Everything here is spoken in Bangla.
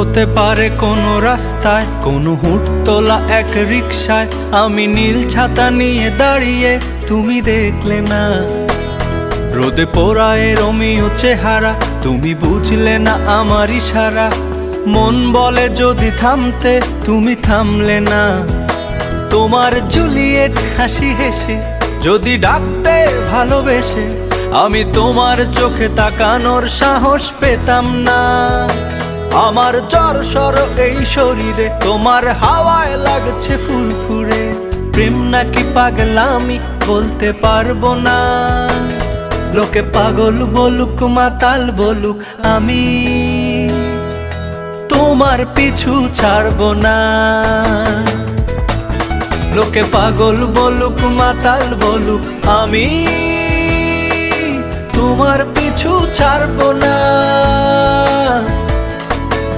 হতে পারে কোনো রাস্তায়, কোনো হুটতোলা এক রিকশায় আমি নীল ছাতা নিয়ে দাঁড়িয়ে, তুমি দেখলে না। রোদে পোড়ায় রোমিও চেহারা, তুমি বুঝলে না আমার ইশারা। মন বলে যদি থামতে, তুমি থামলে না। তোমার জুলিয়েট হাসি হেসে যদি ডাকতে ভালোবেসে, আমি তোমার চোখে তাকানোর সাহস পেতাম না। আমার জ্বর এই শরীরে, তোমার হাওয়ায় লাগছে ফুরফুরে। প্রেম নাকি পাগলামি বলতে পারবো না। লোকে পাগল বলুক মাতাল বলুক, আমি তোমার পিছু ছাড়বো না। লোকে পাগল বলুক মাতাল বলুক, আমি তোমার পিছু ছাড়বো না।